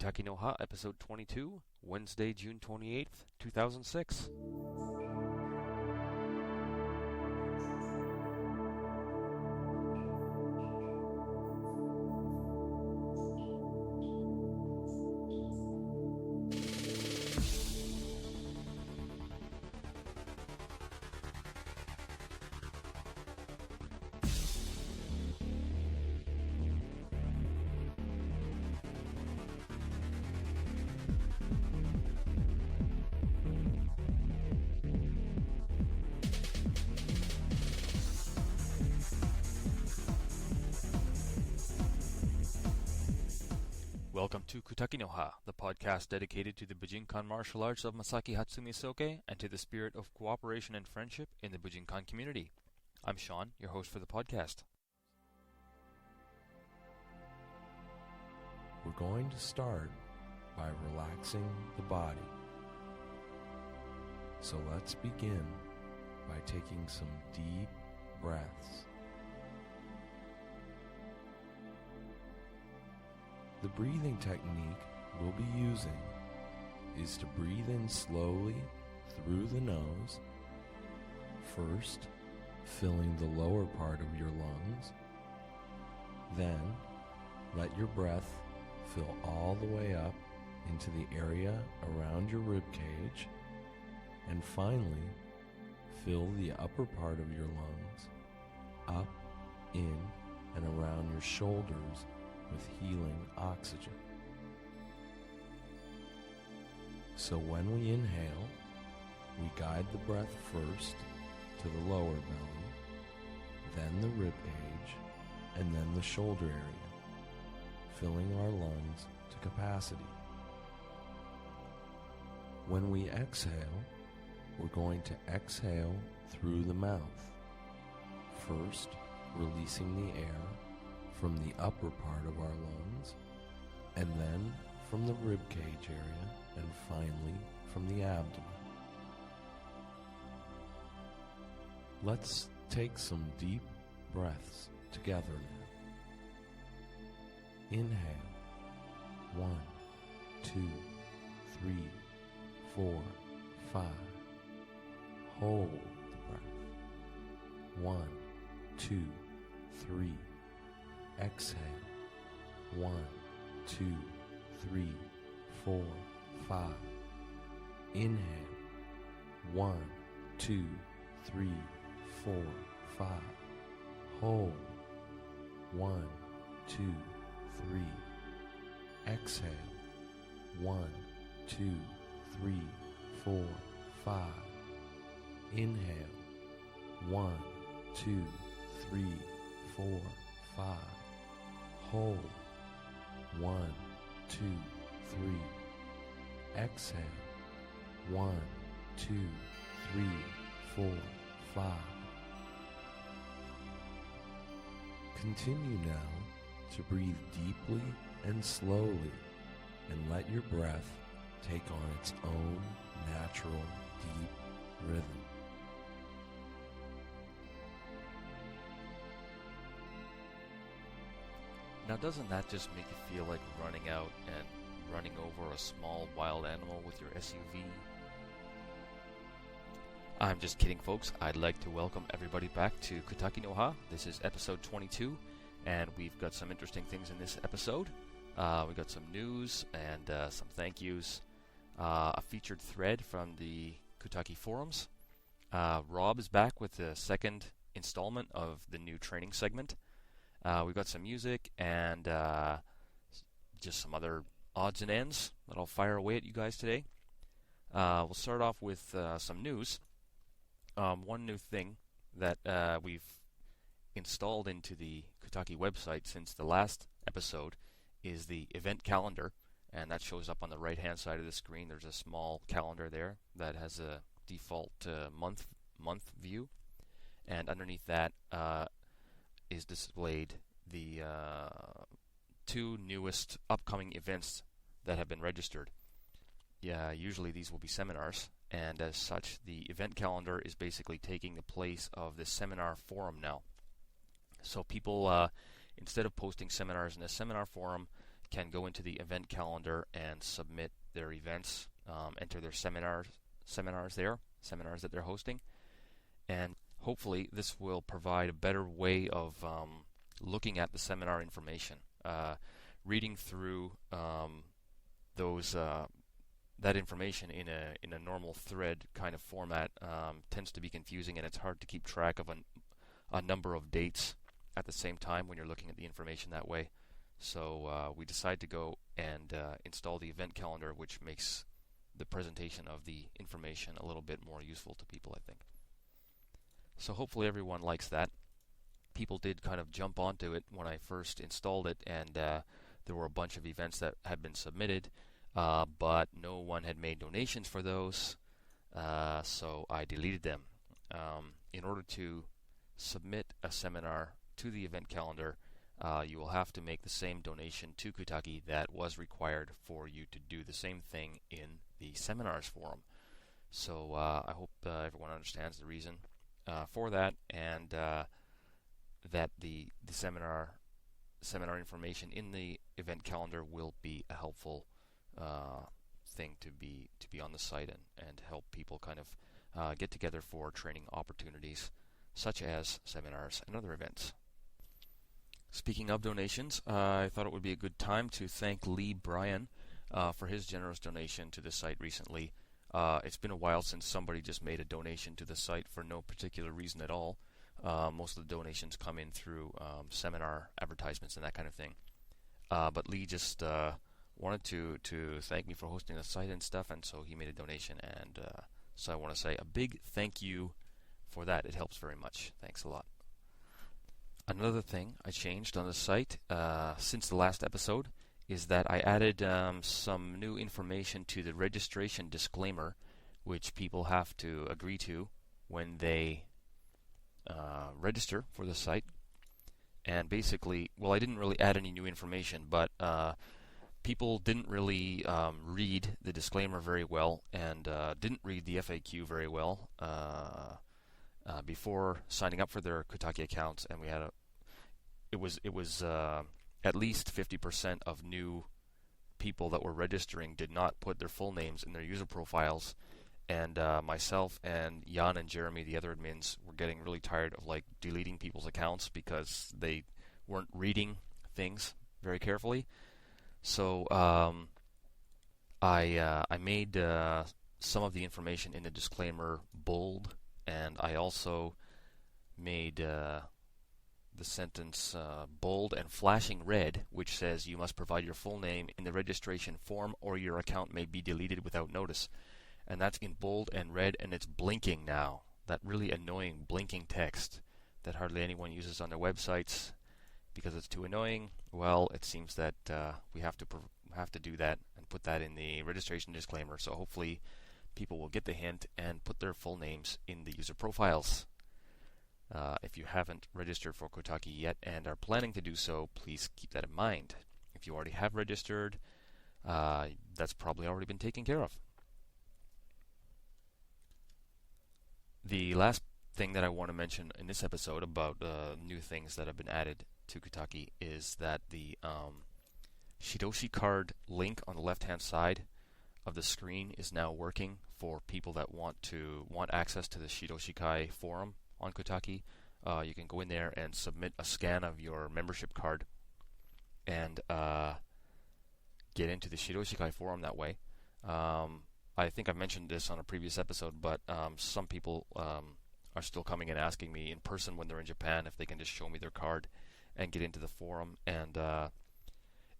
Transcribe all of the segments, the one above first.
Kutaki no Ha, episode 22, Wednesday, June 28th, 2006. Welcome to Kutaki no Ha, the podcast dedicated to the Bujinkan martial arts of Masaaki Hatsumi Soke and to the spirit of cooperation and friendship in the Bujinkan community. I'm Shawn, your host for the podcast. We're going to start by relaxing the body. So let's begin by taking some deep breaths. The breathing technique we'll be using is to breathe in slowly through the nose, first filling the lower part of your lungs, then let your breath fill all the way up into the area around your rib cage, and finally fill the upper part of your lungs up, in, and around your shoulders with healing oxygen. So when we inhale, we guide the breath first to the lower belly, then the rib cage, and then the shoulder area, filling our lungs to capacity. When we exhale, we're going to exhale through the mouth, first releasing the air from the upper part of our lungs, and then from the rib cage area, and finally from the abdomen. Let's take some deep breaths together now. Inhale. 1, 2, 3, 4, 5. Hold the breath. 1, 2, 3. Exhale. 1, 2, 3, 4, 5. Inhale. 1, 2, 3, 4, 5. Hold. 1, 2, 3. Exhale. 1, 2, 3, 4, 5. Inhale. 1, 2, 3, 4, 5. Hold. 1, 2, 3. Exhale. 1, 2, 3, 4, 5. Continue now to breathe deeply and slowly, and let your breath take on its own natural deep rhythm. Now doesn't that just make you feel like running out and running over a small wild animal with your SUV? I'm just kidding, folks. I'd like to welcome everybody back to Kutaki no Ha. This is episode 22, and we've got some interesting things in this episode. We've got some news and some thank yous, a featured thread from the Kutaki forums. Rob is back with the second installment of the new training segment. We've got some music and just some other odds and ends that I'll fire away at you guys today. We'll start off with some news. One new thing that we've installed into the Kutaki website since the last episode is the event calendar, and that shows up on the right-hand side of the screen. There's a small calendar there that has a default month view, and underneath that is displayed the two newest upcoming events that have been registered. Yeah, usually these will be seminars, and as such, the event calendar is basically taking the place of the seminar forum now. So people, instead of posting seminars in the seminar forum, can go into the event calendar and submit their events, enter their seminars that they're hosting, and hopefully this will provide a better way of looking at the seminar information. Reading through those that information in a normal thread kind of format tends to be confusing, and it's hard to keep track of a number of dates at the same time when you're looking at the information that way. So we decided to go and install the event calendar, which makes the presentation of the information a little bit more useful to people, I think. So hopefully everyone likes that. People did kind of jump onto it when I first installed it, and there were a bunch of events that had been submitted, but no one had made donations for those, so I deleted them. In order to submit a seminar to the event calendar, you will have to make the same donation to Kutaki that was required for you to do the same thing in the seminars forum. So I hope everyone understands the reason for that, and that the seminar information in the event calendar will be a helpful thing to be on the site and help people kind of get together for training opportunities such as seminars and other events. Speaking of donations, I thought it would be a good time to thank Lee Bryan for his generous donation to the site recently. It's been a while since somebody just made a donation to the site for no particular reason at all. Most of the donations come in through seminar advertisements and that kind of thing. But Lee just wanted to thank me for hosting the site and stuff, and so he made a donation, and so I want to say a big thank you for that. It helps very much. Thanks a lot. Another thing I changed on the site since the last episode is that I added some new information to the registration disclaimer, which people have to agree to when they register for the site. And basically, well, I didn't really add any new information, but people didn't really read the disclaimer very well, and didn't read the FAQ very well before signing up for their Kutaki accounts, and we had it was at least 50% of new people that were registering did not put their full names in their user profiles, and myself and Jan and Jeremy, the other admins, were getting really tired of deleting people's accounts because they weren't reading things very carefully. So I made some of the information in the disclaimer bold, and I also made the sentence bold and flashing red, which says you must provide your full name in the registration form or your account may be deleted without notice. And that's in bold and red, and it's blinking now. That really annoying blinking text that hardly anyone uses on their websites because it's too annoying. Well, it seems that we have to do that and put that in the registration disclaimer. So hopefully people will get the hint and put their full names in the user profiles. If you haven't registered for Kutaki yet and are planning to do so, please keep that in mind. If you already have registered, that's probably already been taken care of. The last thing that I want to mention in this episode about new things that have been added to Kutaki is that the Shidoshi card link on the left-hand side of the screen is now working for people that want access to the Shidoshi Kai forum on Kutaki. You can go in there and submit a scan of your membership card and get into the Shidoshi Kai forum that way. I think I mentioned this on a previous episode, but some people are still coming and asking me in person when they're in Japan if they can just show me their card and get into the forum, and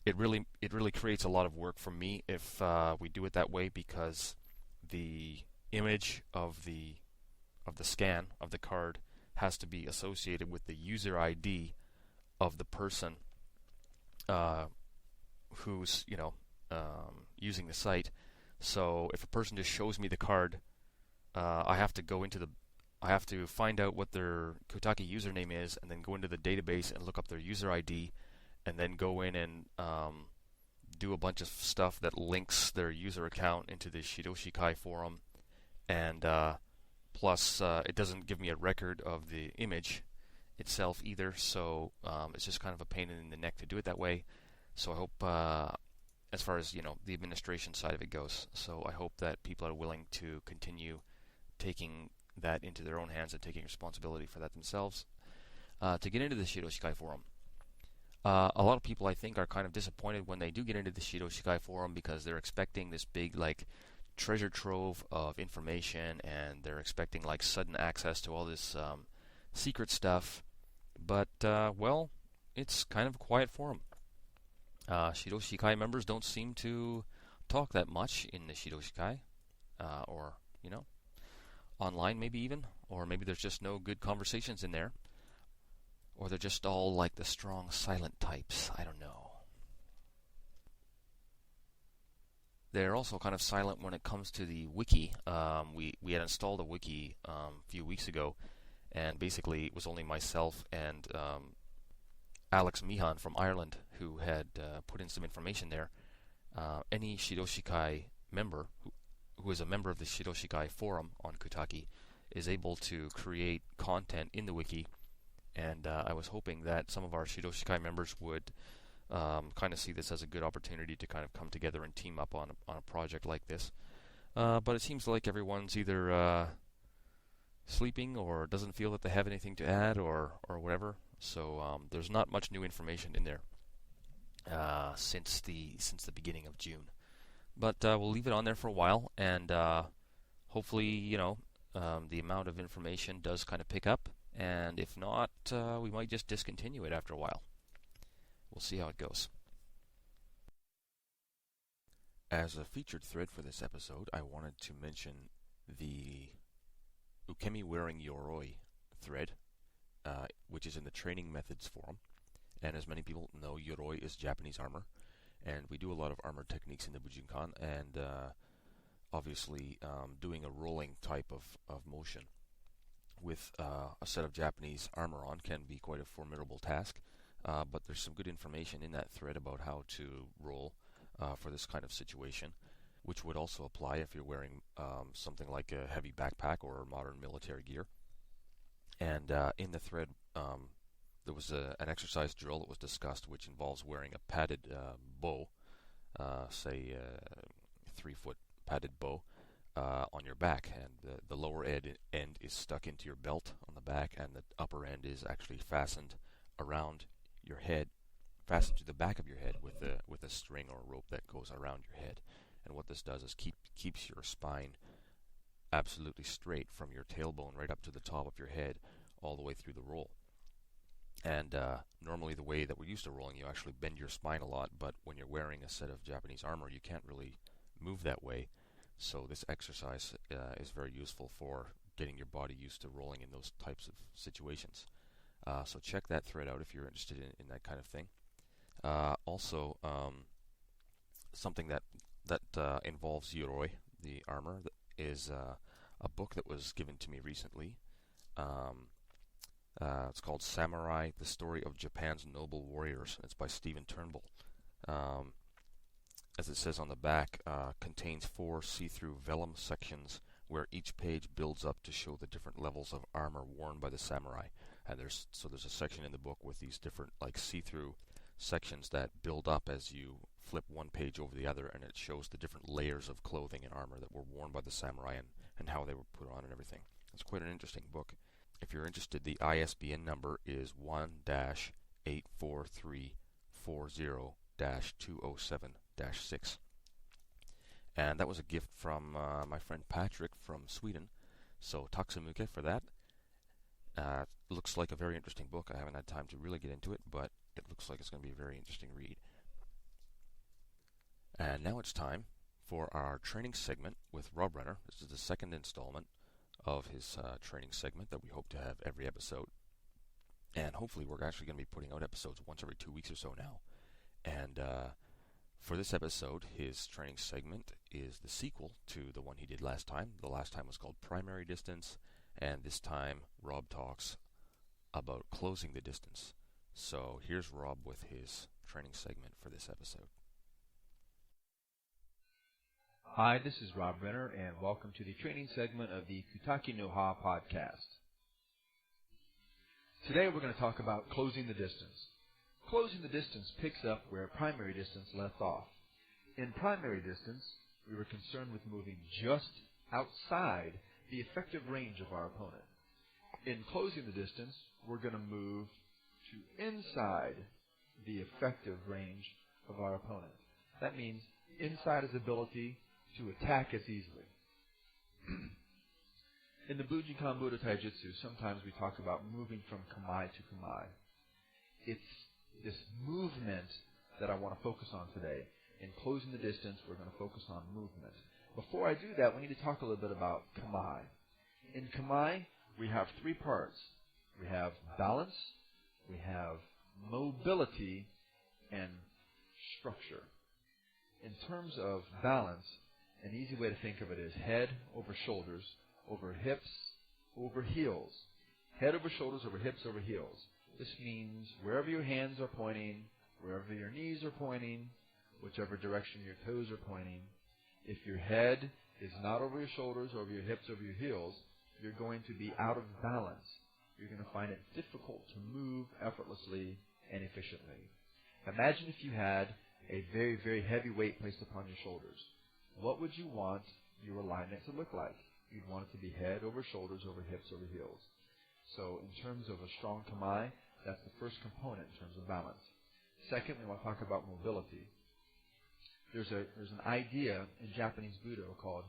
it really creates a lot of work for me if we do it that way, because the image of the scan of the card has to be associated with the user ID of the person who's using the site. So if a person just shows me the card, I have to find out what their Kutaki username is, and then go into the database and look up their user ID, and then go in and do a bunch of stuff that links their user account into the Shidoshi Kai forum, and plus it doesn't give me a record of the image itself either, so it's just kind of a pain in the neck to do it that way. So I hope, as far as the administration side of it goes, so I hope that people are willing to continue taking that into their own hands and taking responsibility for that themselves. To get into the Shiroshikai Forum, a lot of people, I think, are kind of disappointed when they do get into the Shiroshikai Forum because they're expecting this big, treasure trove of information, and they're expecting, sudden access to all this secret stuff. But, well, it's kind of a quiet forum. Shiroshikai members don't seem to talk that much in the Shiroshikai, or, online maybe even, or maybe there's just no good conversations in there. Or they're just all like the strong silent types. I don't know. They're also kind of silent when it comes to the wiki. We had installed a wiki a few weeks ago, and basically it was only myself and Alex Mihan from Ireland who had put in some information there. Any Shiroshikai member who is a member of the Shiroshikai forum on Kutaki is able to create content in the wiki. And I was hoping that some of our Shiroshikai members would kind of see this as a good opportunity to kind of come together and team up on a project like this. But it seems like everyone's either sleeping or doesn't feel that they have anything to add or whatever. So there's not much new information in there since the beginning of June. But we'll leave it on there for a while, and hopefully, the amount of information does kind of pick up. And if not, we might just discontinue it after a while. We'll see how it goes. As a featured thread for this episode, I wanted to mention the Ukemi Wearing Yoroi thread, which is in the Training Methods forum. And as many people know, Yoroi is Japanese armor. And we do a lot of armor techniques in the Bujinkan, and obviously doing a rolling type of motion with a set of Japanese armor on can be quite a formidable task, but there's some good information in that thread about how to roll for this kind of situation, which would also apply if you're wearing something like a heavy backpack or modern military gear. And in the thread, there was an exercise drill that was discussed, which involves wearing a padded bow, say 3-foot padded bow, on your back, and the lower end is stuck into your belt on the back, and the upper end is actually fastened around your head, fastened to the back of your head with a string or rope that goes around your head. And what this does is keeps your spine absolutely straight from your tailbone right up to the top of your head, all the way through the roll. And normally the way that we're used to rolling, you actually bend your spine a lot, but when you're wearing a set of Japanese armor, you can't really move that way. So this exercise is very useful for getting your body used to rolling in those types of situations. So check that thread out if you're interested in that kind of thing. Also, something that involves Yoroi, the armor, is a book that was given to me recently. It's called Samurai, The Story of Japan's Noble Warriors. It's by Stephen Turnbull. As it says on the back, contains 4 see-through vellum sections where each page builds up to show the different levels of armor worn by the samurai. And there's a section in the book with these different see-through sections that build up as you flip one page over the other, and it shows the different layers of clothing and armor that were worn by the samurai and how they were put on and everything. It's quite an interesting book. If you're interested, the ISBN number is 1-84340-207-6. And that was a gift from my friend Patrick from Sweden. So taksumuke for that. Looks like a very interesting book. I haven't had time to really get into it, but it looks like it's going to be a very interesting read. And now it's time for our training segment with Rob Renner. This is the second installment of his training segment that we hope to have every episode. And hopefully we're actually going to be putting out episodes once every 2 weeks or so now. And for this episode, his training segment is the sequel to the one he did last time. The last time was called Primary Distance, and this time Rob talks about closing the distance. So here's Rob with his training segment for this episode. Hi, this is Rob Renner, and welcome to the training segment of the Kutaki no Ha podcast. Today we're going to talk about closing the distance. closing the distance picks up where primary distance left off. In primary distance, we were concerned with moving just outside the effective range of our opponent. In closing the distance, we're going to move to inside the effective range of our opponent. That means inside his ability to attack us easily. In the Bujinkan Budo Taijutsu, sometimes we talk about moving from kamae to kamae. It's this movement that I want to focus on today. In closing the distance, we're going to focus on movement. Before I do that, we need to talk a little bit about kamae. In kamae, we have three parts. We have balance, we have mobility, and structure. In terms of balance, an easy way to think of it is head over shoulders, over hips, over heels. Head over shoulders, over hips, over heels. This means wherever your hands are pointing, wherever your knees are pointing, whichever direction your toes are pointing, if your head is not over your shoulders, over your hips, over your heels, you're going to be out of balance. You're going to find it difficult to move effortlessly and efficiently. Imagine if you had a very, very heavy weight placed upon your shoulders. What would you want your alignment to look like? You'd want it to be head over shoulders, over hips, over heels. So in terms of a strong kamae, that's the first component in terms of balance. Second, we want to talk about mobility. There's an idea in Japanese Budo called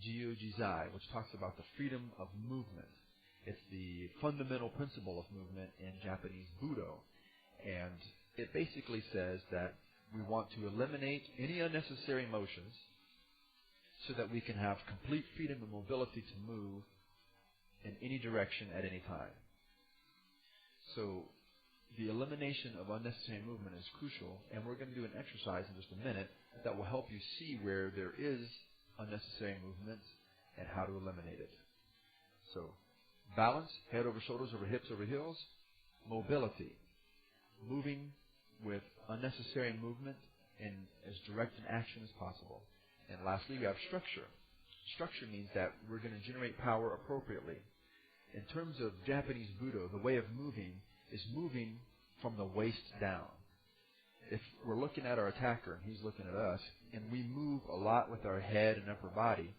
Jiyujizai, which talks about the freedom of movement. It's the fundamental principle of movement in Japanese Budo. And it basically says that we want to eliminate any unnecessary motions so that we can have complete freedom and mobility to move in any direction at any time. So the elimination of unnecessary movement is crucial, and we're going to do an exercise in just a minute that will help you see where there is unnecessary movement and how to eliminate it. So balance, head over shoulders, over hips, over heels. Mobility, moving with unnecessary movement in as direct an action as possible. And lastly, we have structure. Structure means that we're going to generate power appropriately. In terms of Japanese Budo, the way of moving is moving from the waist down. If we're looking at our attacker and he's looking at us, and we move a lot with our head and upper body,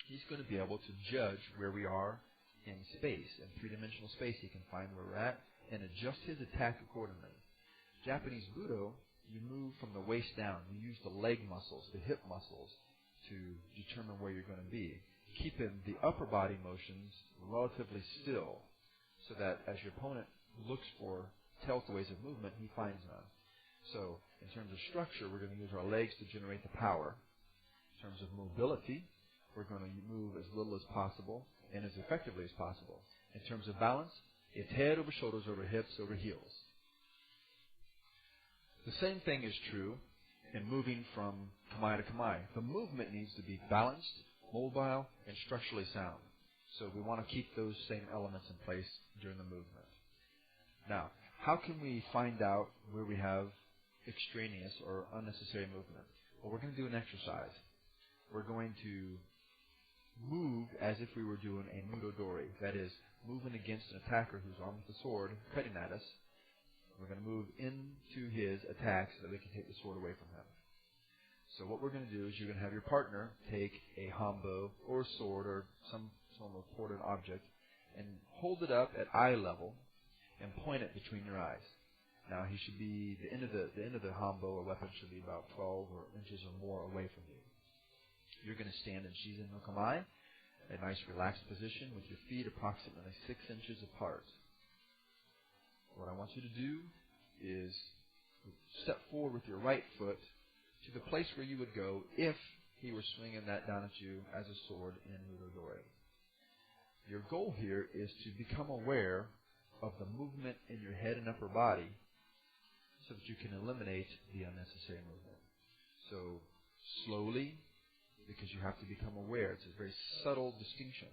he's going to be able to judge where we are in space. In three-dimensional space, he can find where we're at and adjust his attack accordingly. Japanese Budo, you move from the waist down. You use the leg muscles, the hip muscles, to determine where you're going to be. Keeping the upper body motions relatively still so that as your opponent looks for telltaways of movement, he finds none. So in terms of structure, we're going to use our legs to generate the power. In terms of mobility, we're going to move as little as possible and as effectively as possible. In terms of balance, it's head over shoulders, over hips, over heels. The same thing is true in moving from kamae to kamae. The movement needs to be balanced, mobile, and structurally sound. So we want to keep those same elements in place during the movement. Now, how can we find out where we have extraneous or unnecessary movement? Well, we're going to do an exercise. We're going to move as if we were doing a mudodori. That is, moving against an attacker who's armed with a sword, cutting at us. We're going to move into his attack so that we can take the sword away from him. So what we're going to do is you're going to have your partner take a hanbo or a sword or some important object and hold it up at eye level and point it between your eyes. Now he should be the end of the hanbo or weapon should be about 12 inches or more away from you. You're going to stand in Shizen no Kamae, a nice relaxed position with your feet approximately 6 inches apart. What I want you to do is step forward with your right foot to the place where you would go if he were swinging that down at you as a sword in mudodori. Your goal here is to become aware of the movement in your head and upper body so that you can eliminate the unnecessary movement. So slowly, because you have to become aware, it's a very subtle distinction.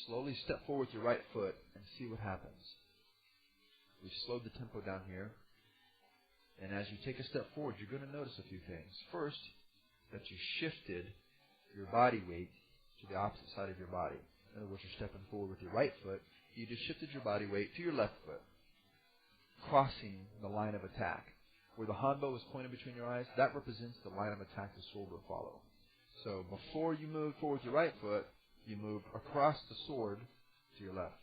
Slowly step forward with your right foot and see what happens. We've slowed the tempo down here. And as you take a step forward, you're going to notice a few things. First, that you shifted your body weight to the opposite side of your body. In other words, you're stepping forward with your right foot. You just shifted your body weight to your left foot. crossing the line of attack. Where the hanbo is pointed between your eyes, that represents the line of attack the sword will follow. So before you move forward with your right foot, you move across the sword to your left.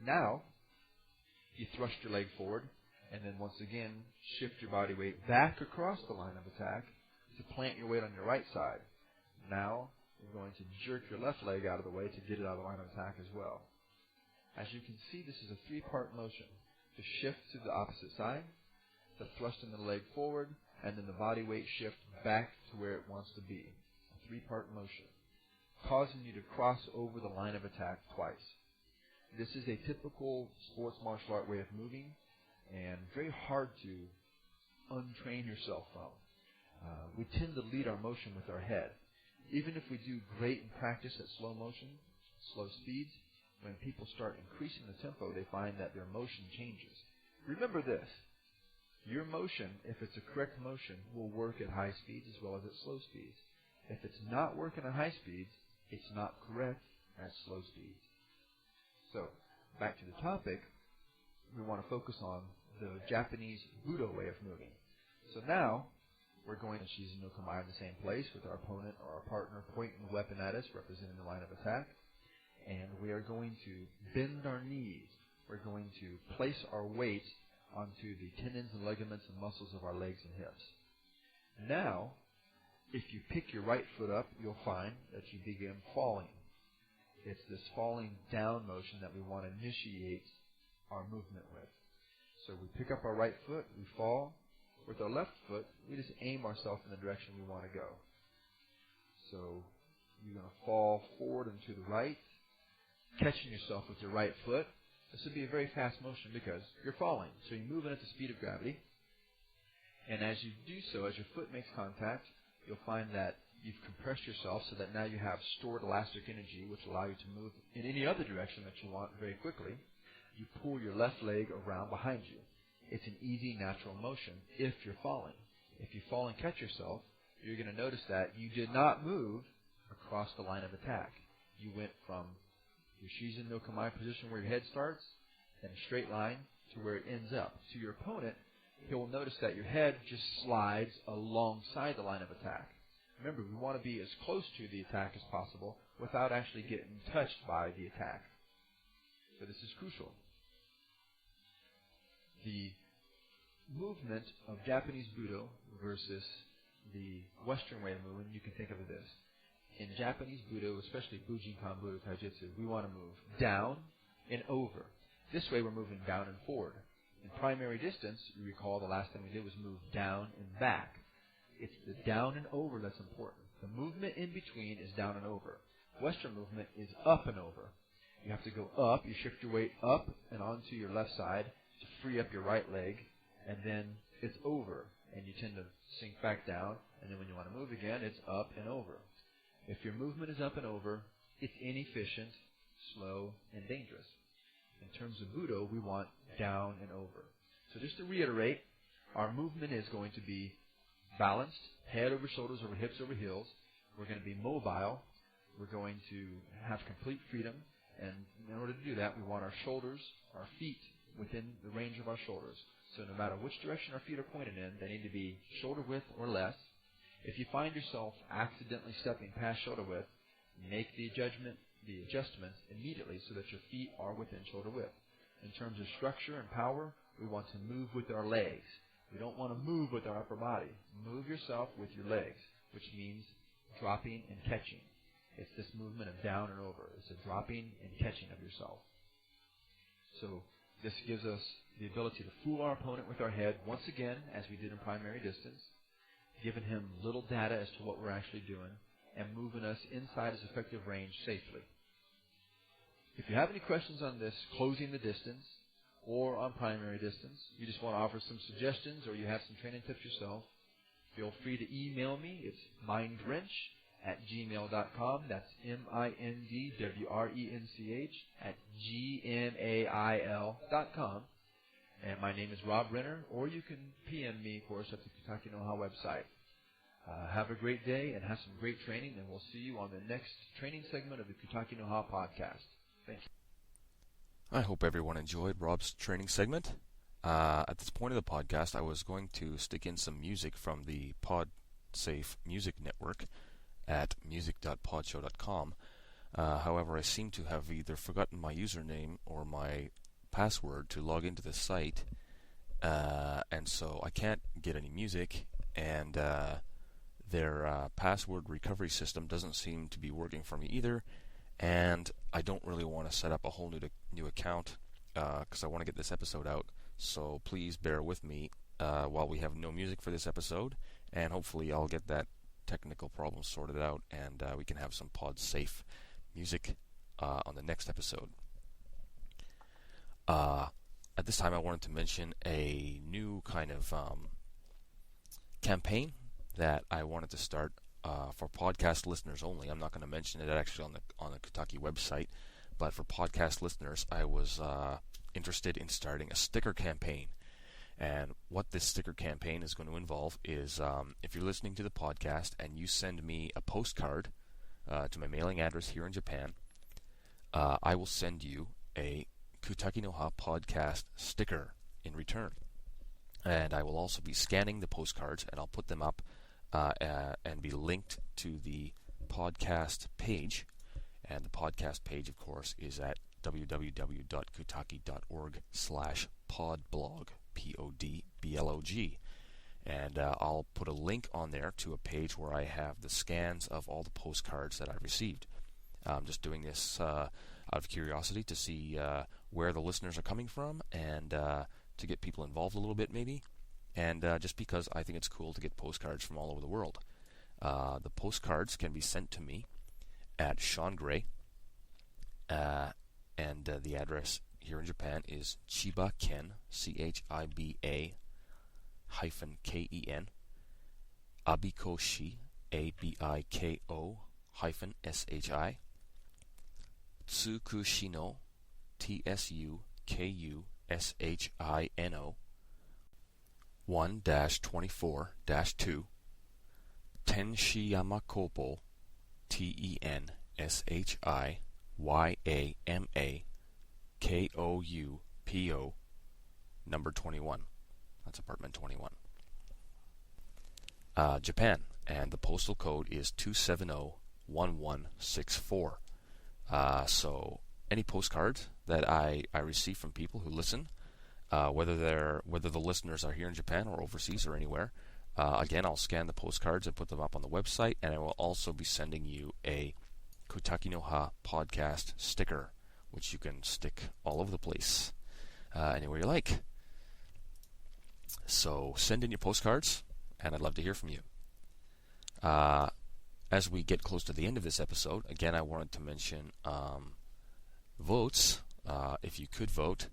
Now, you thrust your leg forward, and then once again, shift your body weight back across the line of attack to plant your weight on your right side. Now, you're going to jerk your left leg out of the way to get it out of the line of attack as well. As you can see, this is a three-part motion. To shift to the opposite side, the thrusting the leg forward, and then the body weight shift back to where it wants to be. A three-part motion, causing you to cross over the line of attack twice. This is a typical sports martial art way of moving, and very hard to untrain yourself from. We tend to lead our motion with our head. Even if we do great in practice at slow motion, slow speeds, when people start increasing the tempo, they find that their motion changes. Remember this. Your motion, if it's a correct motion, will work at high speeds as well as at slow speeds. If it's not working at high speeds, it's not correct at slow speeds. So, back to the topic, we want to focus on the Japanese Budo way of moving. So now, we're going to Shizen no Kamae in the same place with our opponent or our partner pointing the weapon at us, representing the line of attack. And we are going to bend our knees. We're going to place our weight onto the tendons and ligaments and muscles of our legs and hips. Now, if you pick your right foot up, you'll find that you begin falling. It's this falling down motion that we want to initiate our movement with. So we pick up our right foot, we fall. With our left foot, we just aim ourselves in the direction we want to go. So you're going to fall forward and to the right, catching yourself with your right foot. This would be a very fast motion because you're falling. So you're moving at the speed of gravity. And as you do so, as your foot makes contact, you'll find that you've compressed yourself so that now you have stored elastic energy, which allow you to move in any other direction that you want very quickly. You pull your left leg around behind you. It's an easy, natural motion if you're falling. If you fall and catch yourself, you're going to notice that you did not move across the line of attack. You went from your Shizen no Kamae position where your head starts and a straight line to where it ends up. To your opponent, he'll notice that your head just slides alongside the line of attack. Remember, we want to be as close to the attack as possible without actually getting touched by the attack. So this is crucial. The movement of Japanese Budo versus the Western way of moving, you can think of it this. In Japanese Budo, especially Bujinkan Budo Taijutsu, we want to move down and over. This way we're moving down and forward. In primary distance, you recall the last thing we did was move down and back. It's the down and over that's important. The movement in between is down and over. Western movement is up and over. You have to go up, you shift your weight up and onto your left side to free up your right leg, and then it's over, and you tend to sink back down, and then when you want to move again, it's up and over. If your movement is up and over, it's inefficient, slow, and dangerous. In terms of Budo, we want down and over. So just to reiterate, our movement is going to be balanced, head over shoulders, over hips, over heels. We're going to be mobile. We're going to have complete freedom, and in order to do that, we want our shoulders, our feet, within the range of our shoulders. So no matter which direction our feet are pointed in, they need to be shoulder width or less. If you find yourself accidentally stepping past shoulder width, make the adjustments immediately so that your feet are within shoulder width. In terms of structure and power, we want to move with our legs. We don't want to move with our upper body. Move yourself with your legs, which means dropping and catching. It's this movement of down and over. It's a dropping and catching of yourself. So this gives us the ability to fool our opponent with our head once again, as we did in primary distance, giving him little data as to what we're actually doing, and moving us inside his effective range safely. If you have any questions on this, closing the distance, or on primary distance, you just want to offer some suggestions, or you have some training tips yourself, feel free to email me. It's mindwrench@gmail.com. That's mindwrench@gmail.com. And my name is Rob Renner, or you can PM me, of course, at the Kutaki no Ha website. Have a great day and have some great training, and we'll see you on the next training segment of the Kutaki no Ha podcast. Thank you. I hope everyone enjoyed Rob's training segment. at this point of the podcast, I was going to stick in some music from the PodSafe Music Network at music.podshow.com. However, I seem to have either forgotten my username or my password to log into the site, and so I can't get any music, and their password recovery system doesn't seem to be working for me either, and I don't really want to set up a whole new account because I want to get this episode out. So please bear with me while we have no music for this episode, and hopefully I'll get that technical problem sorted out, and we can have some pod-safe music on the next episode. At this time, I wanted to mention a new kind of campaign that I wanted to start for podcast listeners only. I'm not going to mention it actually on the Kutaki website, but for podcast listeners, I was interested in starting a sticker campaign. And what this sticker campaign is going to involve is if you're listening to the podcast and you send me a postcard to my mailing address here in Japan, I will send you a Kutaki no Ha podcast sticker in return. And I will also be scanning the postcards, and I'll put them up and be linked to the podcast page. And the podcast page, of course, is at www.kutaki.org/podblog, PODBLOG. And I'll put a link on there to a page where I have the scans of all the postcards that I've received. I'm just doing this out of curiosity to see where the listeners are coming from, and to get people involved a little bit maybe, and just because I think it's cool to get postcards from all over the world. The postcards can be sent to me at Shawn Gray, and the address here in Japan is Chiba Ken, CHIBA -KEN, Abikoshi, ABIKO -SHI, Tsukushino, TSUKUSHINO, 1-24-2, Tenshiyama Kopo, TENSHIYAMA KOUPO, number 21. That's apartment 21. Japan, and the postal code is 2701164. So any postcards that I receive from people who listen, whether the listeners are here in Japan or overseas or anywhere, again, I'll scan the postcards and put them up on the website, and I will also be sending you a Kutaki no Ha podcast sticker, which you can stick all over the place, anywhere you like. So send in your postcards, and I'd love to hear from you. As we get close to the end of this episode, again, I wanted to mention votes. If you could vote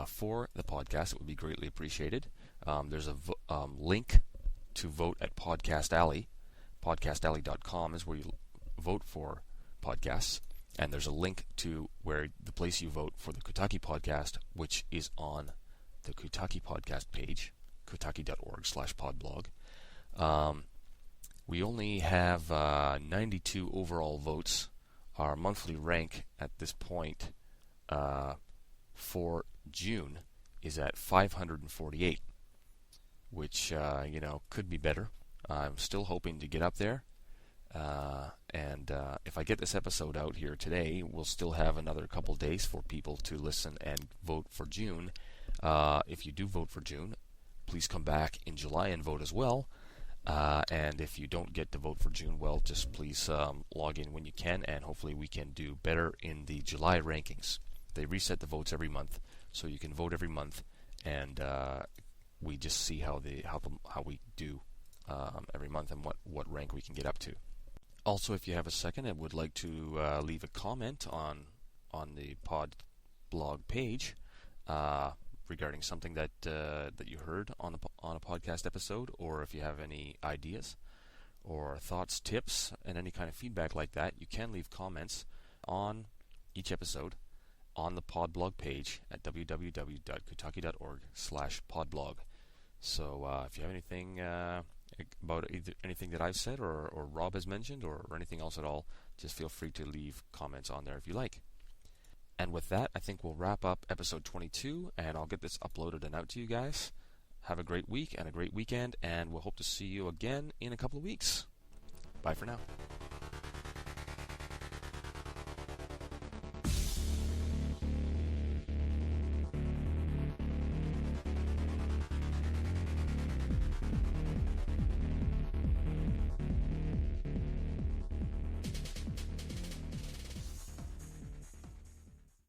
for the podcast, it would be greatly appreciated. There's a link to vote at Podcast Alley. PodcastAlley.com is where you vote for podcasts. And there's a link to where the place you vote for the Kutaki podcast, which is on the Kutaki podcast page, kutaki.org/podblog. We only have 92 overall votes. Our monthly rank at this point for June is at 548, which could be better. I'm still hoping to get up there. And if I get this episode out here today, we'll still have another couple days for people to listen and vote for June. If you do vote for June, please come back in July and vote as well. And if you don't get to vote for June, well, just please log in when you can, and hopefully we can do better in the July rankings. They reset the votes every month, so you can vote every month, and we just see how we do every month and what rank we can get up to. Also, if you have a second and would like to leave a comment on the pod blog page regarding something that you heard on a podcast episode, or if you have any ideas or thoughts, tips, and any kind of feedback like that, you can leave comments on each episode on the pod blog page at www.kutaki.org/podblog. So if you have anything about either anything that I've said or Rob has mentioned or anything else at all, just feel free to leave comments on there if you like. And with that, I think we'll wrap up episode 22, and I'll get this uploaded and out to you guys. Have a great week and a great weekend, and we'll hope to see you again in a couple of weeks. Bye for now.